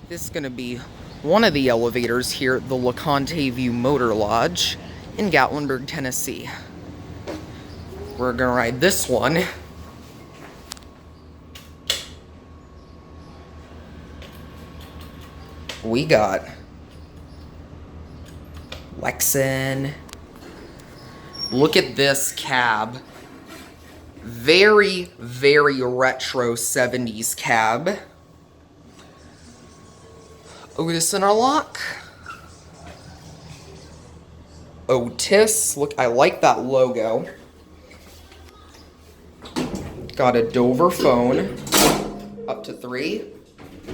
This is going to be one of the elevators here at the LeConte View Motor Lodge in Gatlinburg, Tennessee. We're going to ride this one. We got Lexan. Look at this cab. Very, very retro 70s cab. Otis interlock. Otis. Look, I like that logo. Got a Dover phone. Up to 3.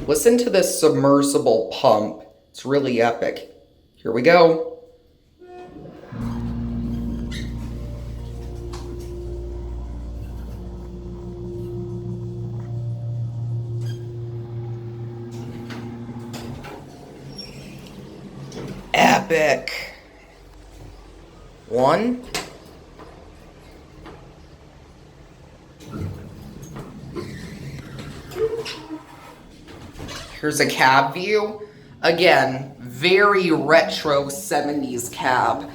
Listen to this submersible pump. It's really epic. Here we go. Epic. 1. Here's a cab view. Again, very retro 70s cab.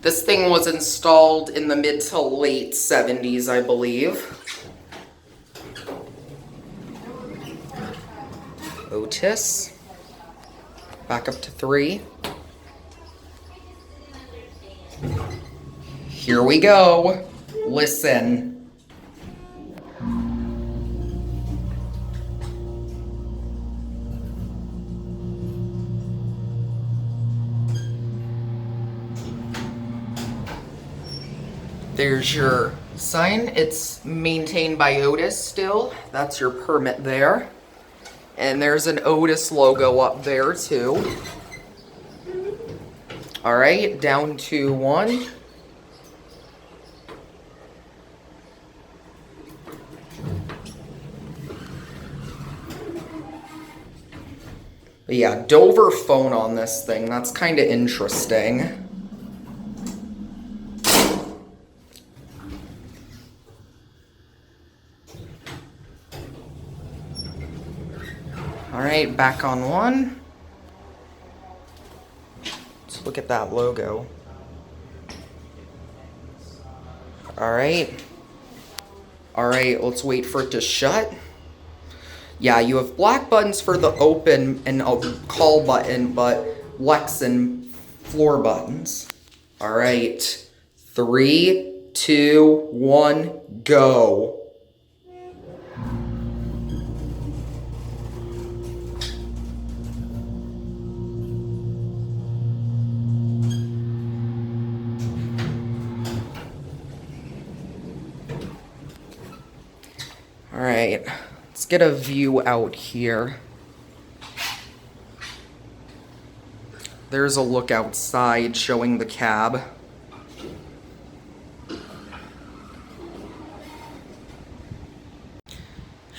This thing was installed in the mid to late 70s, I believe. Otis. Back up to 3. Here we go. Listen. There's your sign. It's maintained by Otis still. That's your permit there. And there's an Otis logo up there too. Alright, down to 1. But yeah, Dover phone on this thing. That's kind of interesting. Alright, back on 1. Let's look at that logo. Alright. Alright, let's wait for it to shut. Yeah, you have black buttons for the open and a call button, but Lexan floor buttons. Alright. 3, 2, 1, go. Alright, let's get a view out here. There's a look outside showing the cab.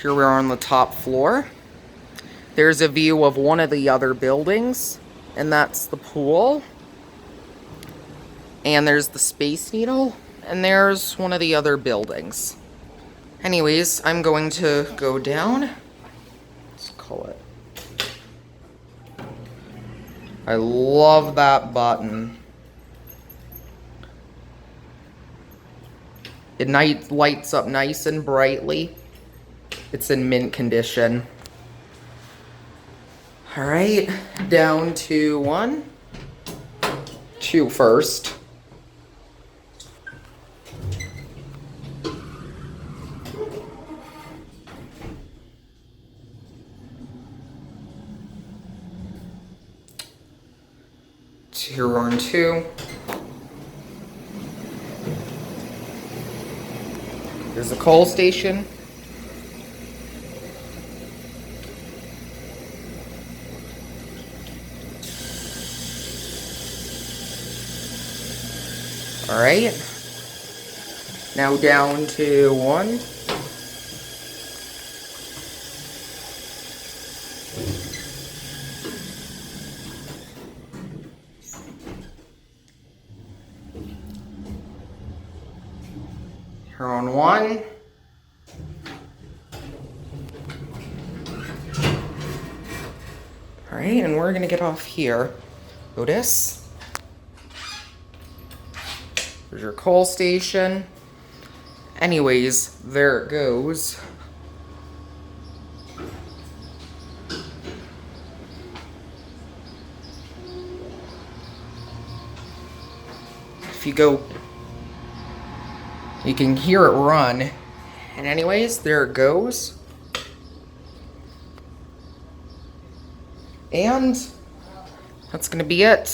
Here we are on the top floor. There's a view of one of the other buildings, and that's the pool. And there's the Space Needle, and there's one of the other buildings. Anyways, I'm going to go down. Let's call it. I love that button. It lights up nice and brightly. It's in mint condition. Alright, down to 1. 2 first. Here we're on 2. There's a coal station. Alright. Now down to 1. Here on 1. All right, and we're gonna get off here. Otis. There's your coal station. Anyways, there it goes. If you go, you can hear it run. And anyways, there it goes. And that's gonna be it.